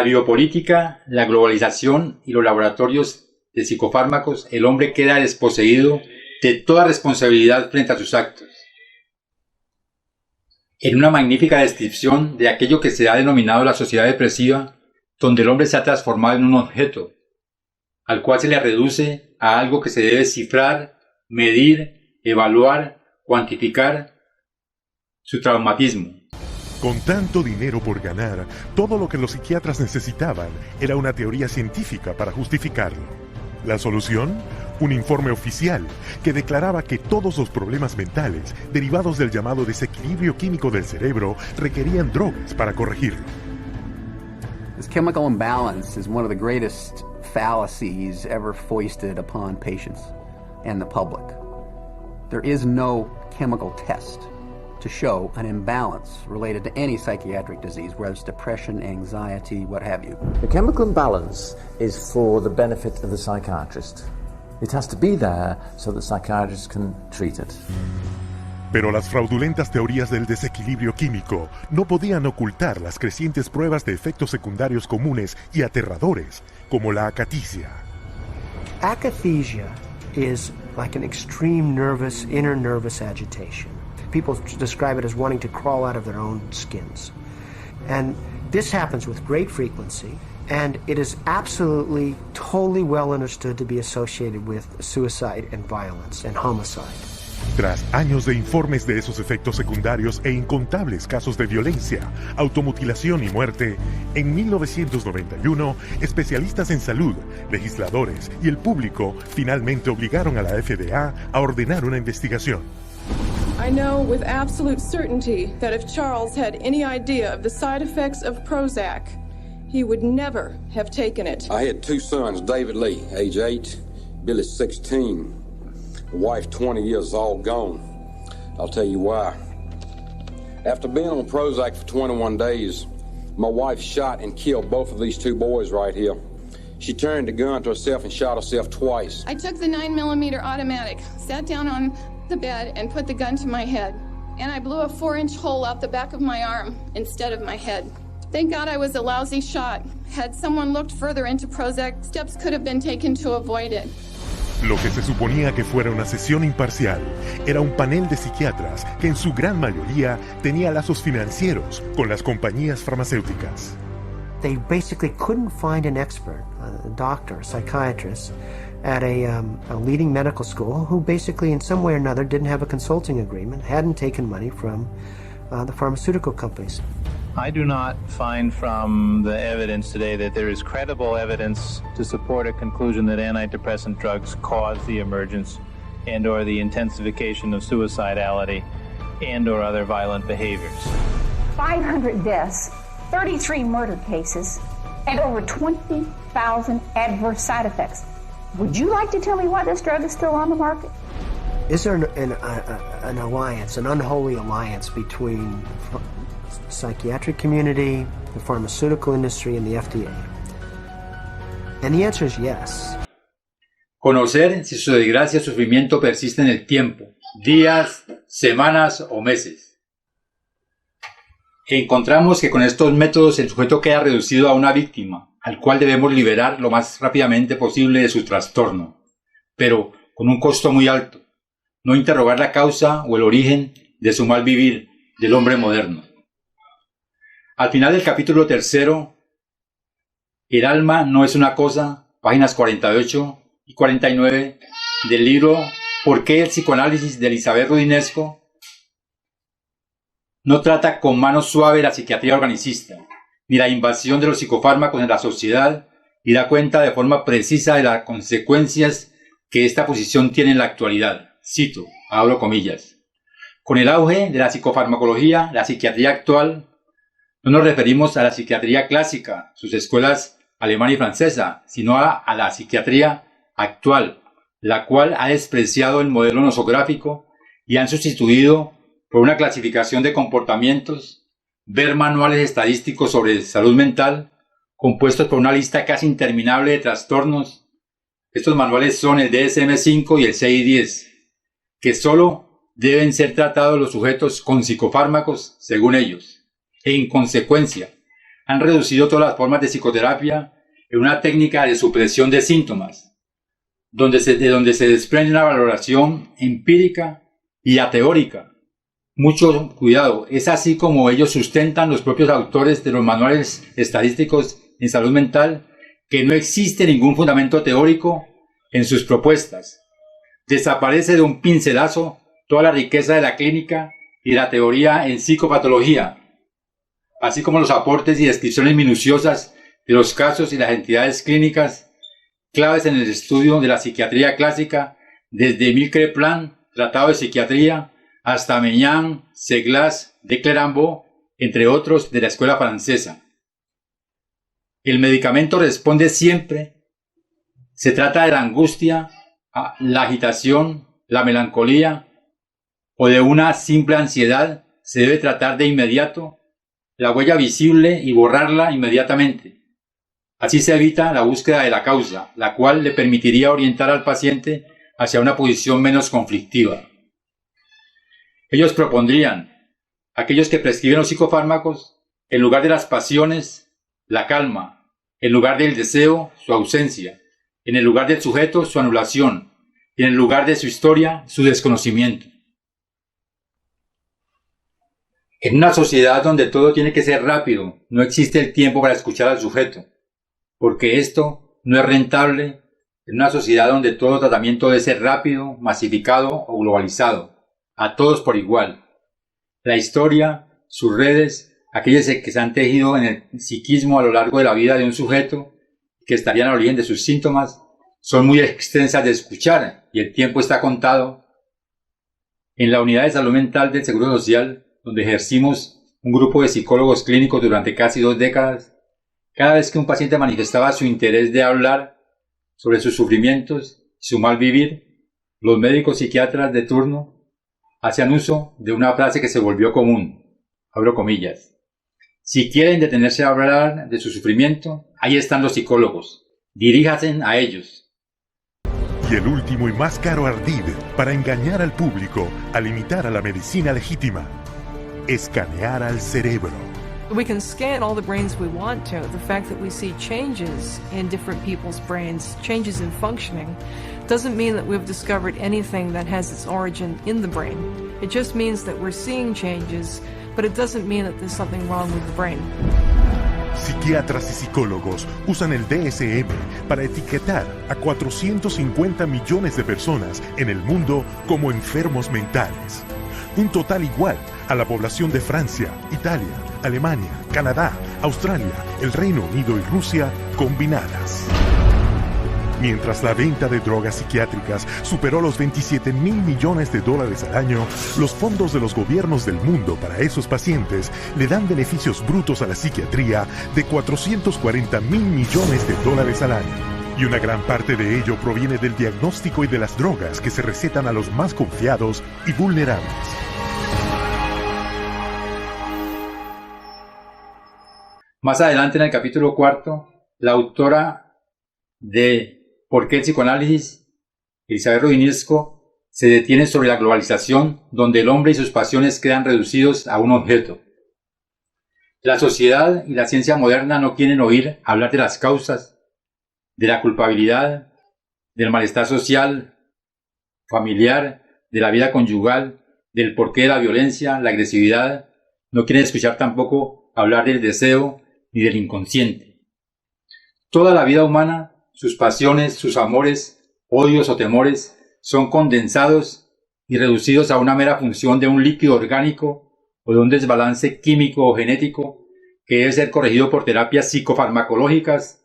biopolítica, la globalización y los laboratorios de psicofármacos, el hombre queda desposeído de toda responsabilidad frente a sus actos. En una magnífica descripción de aquello que se ha denominado la sociedad depresiva, donde el hombre se ha transformado en un objeto, al cual se le reduce a algo que se debe cifrar, medir, evaluar, cuantificar su traumatismo. Con tanto dinero por ganar, todo lo que los psiquiatras necesitaban era una teoría científica para justificarlo. ¿La solución? Un informe oficial que declaraba que todos los problemas mentales derivados del llamado desequilibrio químico del cerebro requerían drogas para corregirlo. This chemical imbalance is one of the greatest fallacies ever foisted upon patients and the public. There is no chemical test to show an imbalance related to any psychiatric disease, whether it's depression, anxiety, what have you. The chemical imbalance is for the benefit of the psychiatrist. It has to be there so that psychiatrists can treat it. Pero las fraudulentas teorías del desequilibrio químico no podían ocultar las crecientes pruebas de efectos secundarios comunes y aterradores, como la acaticia. Akathisia is like an extreme inner nervous agitation. People describe it as wanting to crawl out of their own skins. And this happens with great frequency, and it is absolutely, totally well understood to be associated with suicide and violence and homicide. Tras años de informes de esos efectos secundarios e incontables casos de violencia, automutilación y muerte, en 1991, especialistas en salud, legisladores y el público finalmente obligaron a la FDA a ordenar una investigación. I know with absolute certainty that if Charles had any idea of the side effects of Prozac, he would never have taken it. I had two sons, David Lee, age 8, Billy 16. The wife 20 years, all gone. I'll tell you why. After being on Prozac for 21 days, my wife shot and killed both of these two boys right here. She turned the gun to herself and shot herself twice. I took the 9mm automatic, sat down on the bed and put the gun to my head. And I blew a 4-inch hole out the back of my arm instead of my head. Thank God I was a lousy shot. Had someone looked further into Prozac, steps could have been taken to avoid it. Lo que se suponía que fuera una sesión imparcial era un panel de psiquiatras que en su gran mayoría tenía lazos financieros con las compañías farmacéuticas. They basically couldn't find an expert, a doctor, a psychiatrist, at a leading medical school who basically in some way or another didn't have a consulting agreement, hadn't taken money from the pharmaceutical companies. I do not find from the evidence today that there is credible evidence to support a conclusion that antidepressant drugs cause the emergence and or the intensification of suicidality and or other violent behaviors. 500 deaths, 33 murder cases, and over 20,000 adverse side effects. Would you like to tell me why this drug is still on the market? Is there an alliance, an unholy alliance between the psychiatric community, the pharmaceutical industry, and the FDA? And the answer is yes. Conocer si su desgracia o sufrimiento persiste en el tiempo, días, semanas o meses. Encontramos que con estos métodos el sujeto queda reducido a una víctima, al cual debemos liberar lo más rápidamente posible de su trastorno, pero con un costo muy alto. No interrogar la causa o el origen de su mal vivir del hombre moderno. Al final del capítulo 3, El alma no es una cosa, páginas 48 y 49 del libro ¿Por qué el psicoanálisis de Elizabeth Roudinesco no trata con mano suave la psiquiatría organicista, ni la invasión de los psicofármacos en la sociedad, y da cuenta de forma precisa de las consecuencias que esta posición tiene en la actualidad? Cito, abro comillas. Con el auge de la psicofarmacología, la psiquiatría actual, no nos referimos a la psiquiatría clásica, sus escuelas alemana y francesa, sino a la psiquiatría actual, la cual ha despreciado el modelo nosográfico y han sustituido por una clasificación de comportamientos, ver manuales estadísticos sobre salud mental, compuestos por una lista casi interminable de trastornos. Estos manuales son el DSM-5 y el CI-10, que solo deben ser tratados los sujetos con psicofármacos según ellos. En consecuencia, han reducido todas las formas de psicoterapia en una técnica de supresión de síntomas, de donde se desprende una valoración empírica y ateórica. Mucho cuidado, es así como ellos sustentan los propios autores de los manuales estadísticos en salud mental, que no existe ningún fundamento teórico en sus propuestas. Desaparece de un pincelazo toda la riqueza de la clínica y la teoría en psicopatología, así como los aportes y descripciones minuciosas de los casos y las entidades clínicas claves en el estudio de la psiquiatría clásica, desde Émile Kreplan, Tratado de Psiquiatría, hasta Maignan, Seglas, de Clerambault, entre otros de la escuela francesa. El medicamento responde siempre. Se trata de la angustia, la agitación, la melancolía o de una simple ansiedad, se debe tratar de inmediato la huella visible y borrarla inmediatamente. Así se evita la búsqueda de la causa, la cual le permitiría orientar al paciente hacia una posición menos conflictiva. Ellos propondrían, aquellos que prescriben los psicofármacos, en lugar de las pasiones, la calma, en lugar del deseo, su ausencia, en el lugar del sujeto, su anulación, y en el lugar de su historia, su desconocimiento. En una sociedad donde todo tiene que ser rápido, no existe el tiempo para escuchar al sujeto, porque esto no es rentable en una sociedad donde todo tratamiento debe ser rápido, masificado o globalizado, a todos por igual. La historia, sus redes, aquellas que se han tejido en el psiquismo a lo largo de la vida de un sujeto, que estarían al origen de sus síntomas, son muy extensas de escuchar y el tiempo está contado. En la unidad de salud mental del Seguro Social, donde ejercimos un grupo de psicólogos clínicos durante casi 2 décadas, cada vez que un paciente manifestaba su interés de hablar sobre sus sufrimientos y su mal vivir, los médicos psiquiatras de turno hacían uso de una frase que se volvió común, abro comillas: si quieren detenerse a hablar de su sufrimiento, ahí están los psicólogos, diríjanse a ellos. Y el último y más caro ardid para engañar al público, al imitar a la medicina legítima: escanear al cerebro. We can scan all the brains we want to. The fact that we see changes in different people's brains, changes in functioning, doesn't mean that we've discovered anything that has its origin in the brain. It just means that we're seeing changes, but it doesn't mean that there's something wrong with the brain. Psiquiatras y psicólogos usan el DSM para etiquetar a 450 millones de personas en el mundo como enfermos mentales. Un total igual a la población de Francia, Italia, Alemania, Canadá, Australia, el Reino Unido y Rusia combinadas. Mientras la venta de drogas psiquiátricas superó los 27.000 millones de dólares al año, los fondos de los gobiernos del mundo para esos pacientes le dan beneficios brutos a la psiquiatría de 440.000 millones de dólares al año. Y una gran parte de ello proviene del diagnóstico y de las drogas que se recetan a los más confiados y vulnerables. Más adelante en el capítulo 4, la autora de ¿Por qué el psicoanálisis?, Elizabeth Roudinesco, se detiene sobre la globalización, donde el hombre y sus pasiones quedan reducidos a un objeto. La sociedad y la ciencia moderna no quieren oír hablar de las causas, de la culpabilidad, del malestar social, familiar, de la vida conyugal, del porqué de la violencia, la agresividad. No quieren escuchar tampoco hablar del deseo ni del inconsciente. Toda la vida humana, sus pasiones, sus amores, odios o temores, son condensados y reducidos a una mera función de un líquido orgánico o de un desbalance químico o genético que debe ser corregido por terapias psicofarmacológicas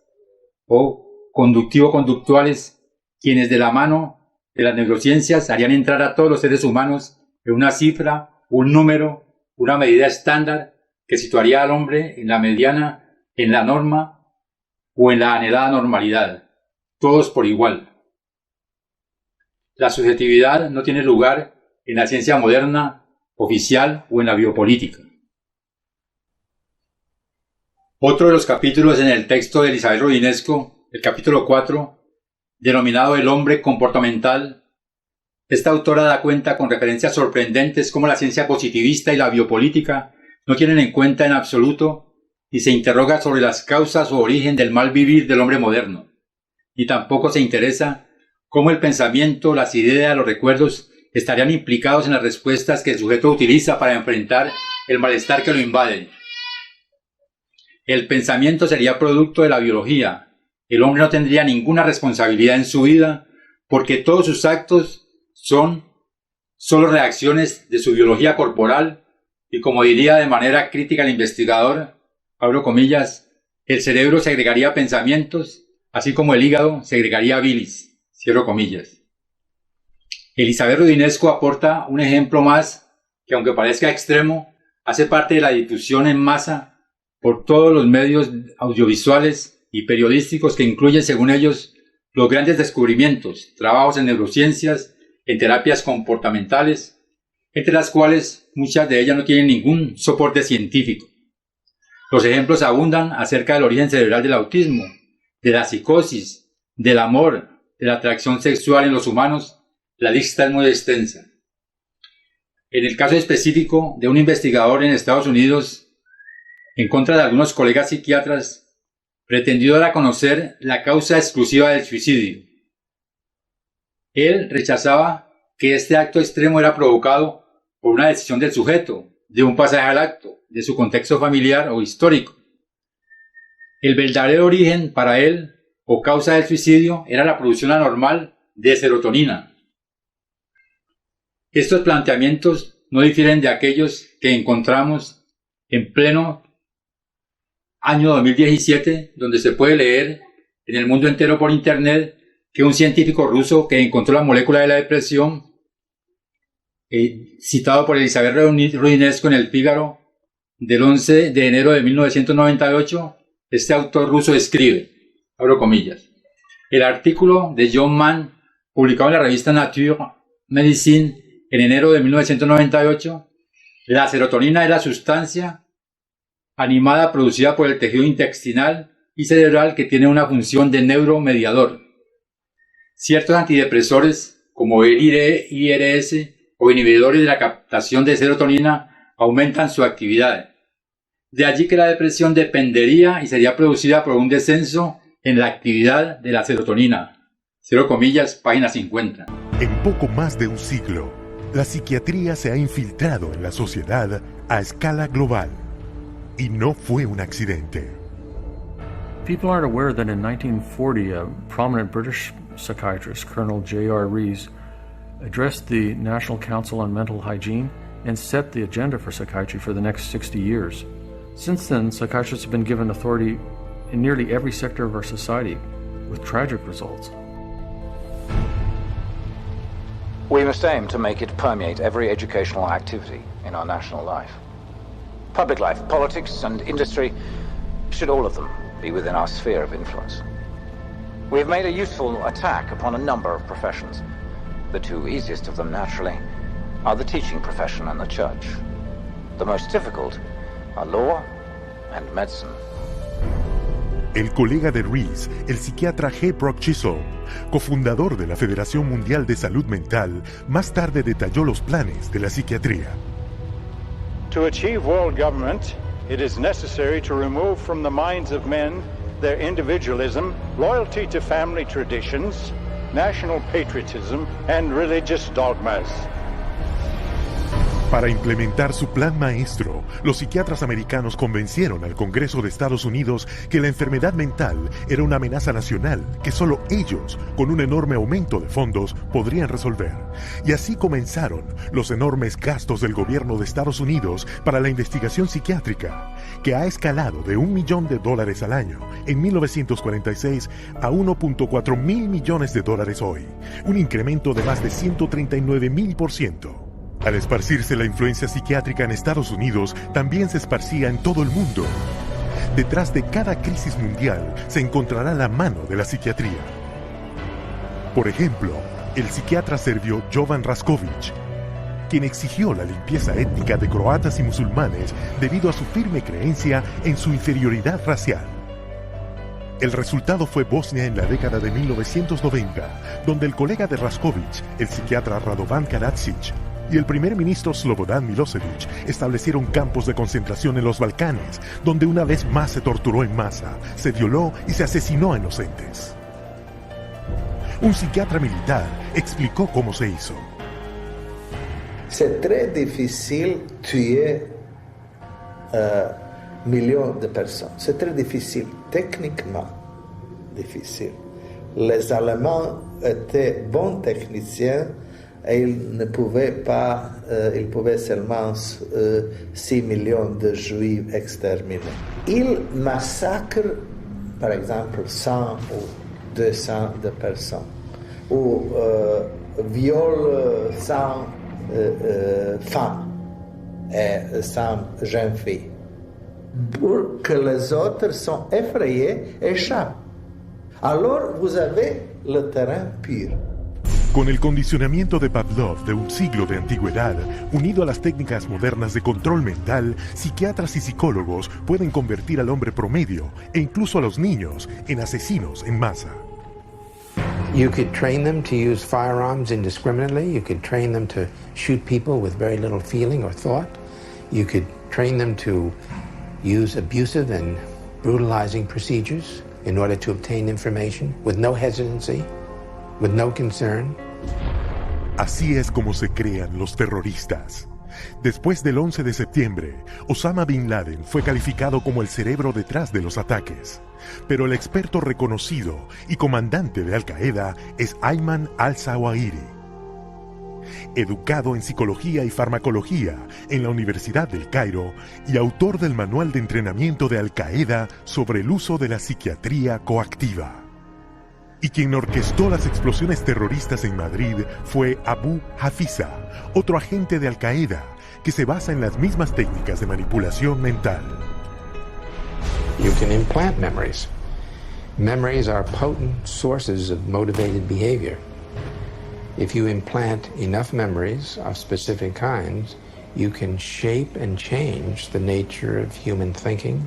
o conductivo-conductuales, quienes de la mano de las neurociencias harían entrar a todos los seres humanos en una cifra, un número, una medida estándar que situaría al hombre en la mediana, en la norma o en la anhelada normalidad, todos por igual. La subjetividad no tiene lugar en la ciencia moderna, oficial o en la biopolítica. Otro de los capítulos en el texto de Elizabeth Roudinesco, el capítulo 4, denominado El hombre comportamental. Esta autora da cuenta con referencias sorprendentes cómo la ciencia positivista y la biopolítica no tienen en cuenta en absoluto ni se interroga sobre las causas o origen del mal vivir del hombre moderno, ni tampoco se interesa cómo el pensamiento, las ideas, los recuerdos estarían implicados en las respuestas que el sujeto utiliza para enfrentar el malestar que lo invade. El pensamiento sería producto de la biología. El hombre no tendría ninguna responsabilidad en su vida porque todos sus actos son solo reacciones de su biología corporal y, como diría de manera crítica el investigador, abro comillas, el cerebro segregaría pensamientos, así como el hígado segregaría bilis, cierro comillas. Elizabeth Roudinesco aporta un ejemplo más que, aunque parezca extremo, hace parte de la difusión en masa por todos los medios audiovisuales y periodísticos que incluyen, según ellos, los grandes descubrimientos, trabajos en neurociencias, en terapias comportamentales, entre las cuales muchas de ellas no tienen ningún soporte científico. Los ejemplos abundan acerca del origen cerebral del autismo, de la psicosis, del amor, de la atracción sexual en los humanos. La lista es muy extensa. En el caso específico de un investigador en Estados Unidos, en contra de algunos colegas psiquiatras, pretendió dar a conocer la causa exclusiva del suicidio. Él rechazaba que este acto extremo era provocado por una decisión del sujeto, de un pasaje al acto, de su contexto familiar o histórico. El verdadero origen para él o causa del suicidio era la producción anormal de serotonina. Estos planteamientos no difieren de aquellos que encontramos en pleno año 2017, donde se puede leer en el mundo entero por internet que un científico ruso que encontró la molécula de la depresión, citado por Elizabeth Roudinesco en el Fígaro del 11 de enero de 1998, este autor ruso escribe, abro comillas, el artículo de John Mann, publicado en la revista Nature Medicine en enero de 1998, la serotonina es la sustancia animada producida por el tejido intestinal y cerebral que tiene una función de neuromediador. Ciertos antidepresores como el IRS o inhibidores de la captación de serotonina aumentan su actividad. De allí que la depresión dependería y sería producida por un descenso en la actividad de la serotonina. Cierro comillas, página 50. En poco más de un siglo, la psiquiatría se ha infiltrado en la sociedad a escala global. Y no fue un accidente. People aren't aware that in 1940, a prominent British psychiatrist, Colonel J.R. Rees, addressed the National Council on Mental Hygiene and set the agenda for psychiatry for the next 60 years. Since then, psychiatrists have been given authority in nearly every sector of our society, with tragic results. We must aim to make it permeate every educational activity in our national life. Public life, politics, and industry should all of them be within our sphere of influence. We have made a useful attack upon a number of professions. The two easiest of them, naturally, are the teaching profession and the church. The most difficult are law and medicine. El colega de Rees, el psiquiatra G. Brock Chisholm, cofundador de la Federación Mundial de Salud Mental, más tarde detalló los planes de la psiquiatría. To achieve world government, it is necessary to remove from the minds of men their individualism, loyalty to family traditions, national patriotism, and religious dogmas. Para implementar su plan maestro, los psiquiatras americanos convencieron al Congreso de Estados Unidos que la enfermedad mental era una amenaza nacional que solo ellos, con un enorme aumento de fondos, podrían resolver. Y así comenzaron los enormes gastos del gobierno de Estados Unidos para la investigación psiquiátrica, que ha escalado de $1 millón al año en 1946 a $1.4 mil millones hoy, un incremento de más de 139,000%. Al esparcirse la influencia psiquiátrica en Estados Unidos, también se esparcía en todo el mundo. Detrás de cada crisis mundial se encontrará la mano de la psiquiatría. Por ejemplo, el psiquiatra serbio Jovan Raskovic, quien exigió la limpieza étnica de croatas y musulmanes debido a su firme creencia en su inferioridad racial. El resultado fue Bosnia en la década de 1990, donde el colega de Raskovic, el psiquiatra Radovan Karadzic, y el primer ministro Slobodan Milosevic establecieron campos de concentración en los Balcanes, donde una vez más se torturó en masa, se violó y se asesinó a inocentes. Un psiquiatra militar explicó cómo se hizo. C'est très difficile tuer millions de personnes. C'est très difficile, techniquement difficile. Les Allemands étaient bons techniciens et ils ne pouvaient pas, ils pouvaient seulement 6 millions de Juifs exterminés. Ils massacrent, par exemple, 100 ou 200 de personnes, ou violent 100 femmes et 100 jeunes filles, pour que les autres sont effrayés et échappent. Alors vous avez le terrain pur. Con el condicionamiento de Pavlov de un siglo de antigüedad, unido a las técnicas modernas de control mental, psiquiatras y psicólogos pueden convertir al hombre promedio, e incluso a los niños, en asesinos en masa. You could train them to use firearms indiscriminately. You could train them to shoot people with very little feeling or thought. You could train them to use abusive and brutalizing procedures in order to obtain information with no hesitancy, with no concern. Así es como se crean los terroristas. Después del 11 de septiembre, Osama Bin Laden fue calificado como el cerebro detrás de los ataques. Pero el experto reconocido y comandante de Al-Qaeda es Ayman al-Zawahiri. Educado en psicología y farmacología en la Universidad del Cairo y autor del manual de entrenamiento de Al-Qaeda sobre el uso de la psiquiatría coactiva. Y quien orquestó las explosiones terroristas en Madrid fue Abu Hafiza, otro agente de Al-Qaeda, que se basa en las mismas técnicas de manipulación mental. You can implant memories. Memories are potent sources of motivated behavior. If you implant enough memories of specific kinds, you can shape and change the nature of human thinking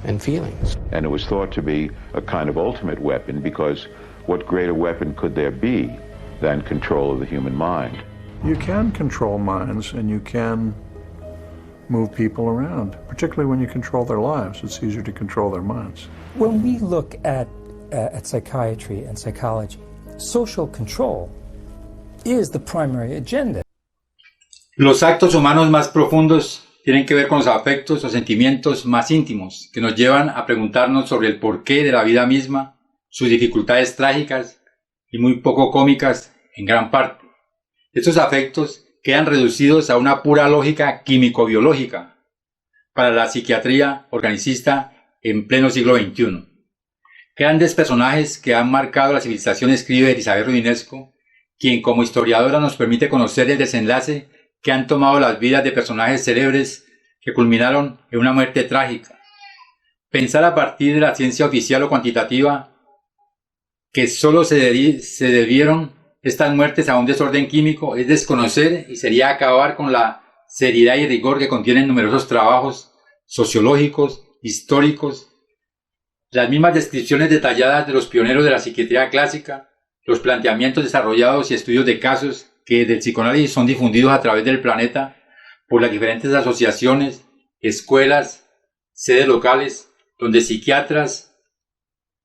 and feelings. And it was thought to be a kind of ultimate weapon because what greater weapon could there be than control of the human mind? You can control minds and you can move people around, particularly when you control their lives. It's easier to control their minds. When we look at psychiatry and psychology, social control is the primary agenda. Los actos humanos más profundos tienen que ver con los afectos o sentimientos más íntimos que nos llevan a preguntarnos sobre el porqué de la vida misma, sus dificultades trágicas y muy poco cómicas en gran parte. Estos afectos quedan reducidos a una pura lógica químico-biológica para la psiquiatría organicista en pleno siglo XXI. Grandes personajes que han marcado la civilización, escribe Elizabeth Rudinesco, quien como historiadora nos permite conocer el desenlace que han tomado las vidas de personajes célebres que culminaron en una muerte trágica. Pensar a partir de la ciencia oficial o cuantitativa que solo se debieron estas muertes a un desorden químico es desconocer y sería acabar con la seriedad y rigor que contienen numerosos trabajos sociológicos, históricos, las mismas descripciones detalladas de los pioneros de la psiquiatría clásica, los planteamientos desarrollados y estudios de casos que del psicoanálisis son difundidos a través del planeta por las diferentes asociaciones, escuelas, sedes locales, donde psiquiatras,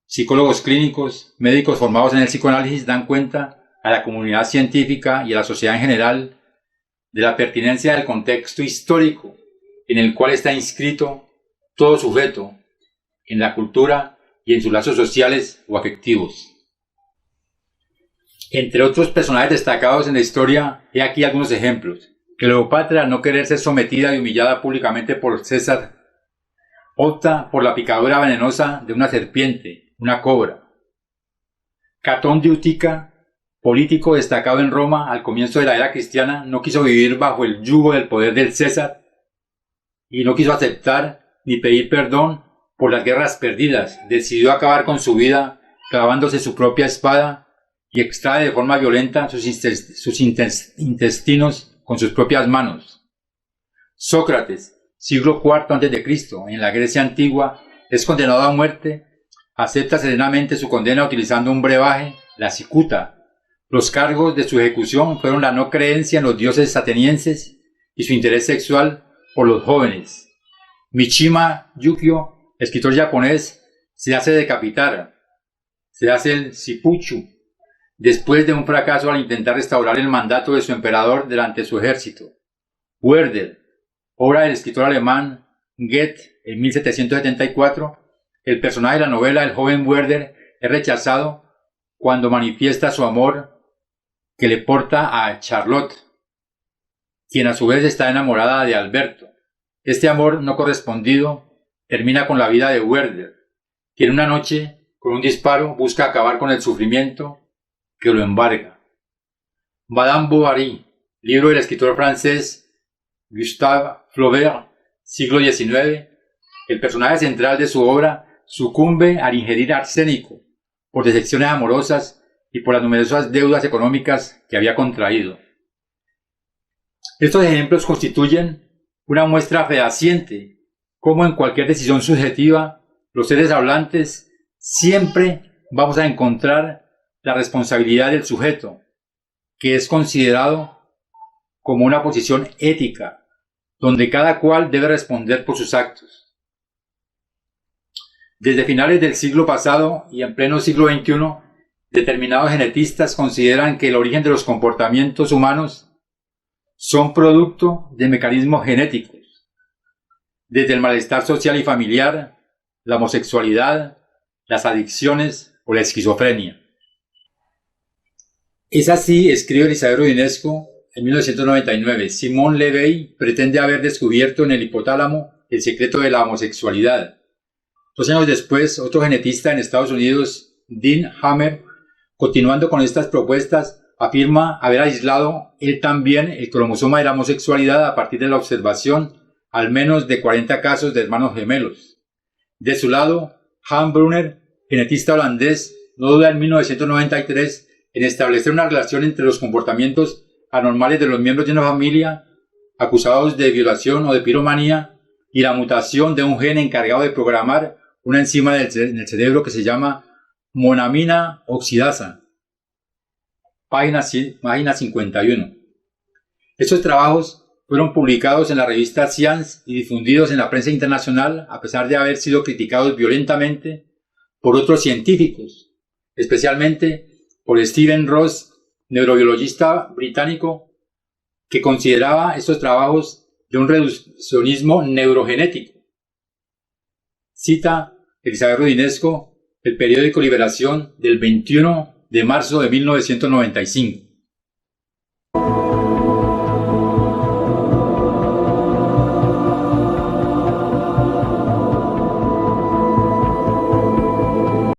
psicólogos clínicos, médicos formados en el psicoanálisis dan cuenta a la comunidad científica y a la sociedad en general de la pertinencia del contexto histórico en el cual está inscrito todo sujeto en la cultura y en sus lazos sociales o afectivos. Entre otros personajes destacados en la historia, he aquí algunos ejemplos. Cleopatra, al no querer ser sometida y humillada públicamente por César, opta por la picadura venenosa de una serpiente, una cobra. Catón de Útica, político destacado en Roma al comienzo de la era cristiana, no quiso vivir bajo el yugo del poder del César y no quiso aceptar ni pedir perdón por las guerras perdidas. Decidió acabar con su vida clavándose su propia espada y extrae de forma violenta sus intestinos con sus propias manos. Sócrates, siglo IV a.C., en la Grecia antigua, es condenado a muerte, acepta serenamente su condena utilizando un brebaje, la cicuta, Los cargos de su ejecución fueron la no creencia en los dioses atenienses y su interés sexual por los jóvenes. Mishima Yukio, escritor japonés, se hace decapitar, se hace el Shipuchu, después de un fracaso al intentar restaurar el mandato de su emperador delante de su ejército. Werder, obra del escritor alemán Goethe en 1774, el personaje de la novela, el joven Werder, es rechazado cuando manifiesta su amor que le porta a Charlotte, quien a su vez está enamorada de Alberto. Este amor no correspondido termina con la vida de Werder, quien una noche, con un disparo, busca acabar con el sufrimiento que lo embarga. Madame Bovary, libro del escritor francés Gustave Flaubert, siglo XIX, el personaje central de su obra sucumbe al ingerir arsénico por decepciones amorosas y por las numerosas deudas económicas que había contraído. Estos ejemplos constituyen una muestra fehaciente cómo en cualquier decisión subjetiva los seres hablantes siempre vamos a encontrar la responsabilidad del sujeto, que es considerado como una posición ética, donde cada cual debe responder por sus actos. Desde finales del siglo pasado y en pleno siglo XXI, determinados genetistas consideran que el origen de los comportamientos humanos son producto de mecanismos genéticos, desde el malestar social y familiar, la homosexualidad, las adicciones o la esquizofrenia. Es así, escribe Elizabeth Roudinesco en 1999, Simone Levy pretende haber descubierto en el hipotálamo el secreto de la homosexualidad. 2 años después, otro genetista en Estados Unidos, Dean Hammer, continuando con estas propuestas, afirma haber aislado él también el cromosoma de la homosexualidad a partir de la observación al menos de 40 casos de hermanos gemelos. De su lado, Hans Brunner, genetista holandés, no duda en 1993 en establecer una relación entre los comportamientos anormales de los miembros de una familia acusados de violación o de piromanía y la mutación de un gen encargado de programar una enzima en el cerebro que se llama monamina oxidasa. Página 51. Estos trabajos fueron publicados en la revista Science y difundidos en la prensa internacional a pesar de haber sido criticados violentamente por otros científicos, especialmente por Stephen Ross, neurobiologista británico, que consideraba estos trabajos de un reduccionismo neurogenético. Cita Elizabeth Roudinesco, el periódico Liberación del 21 de marzo de 1995.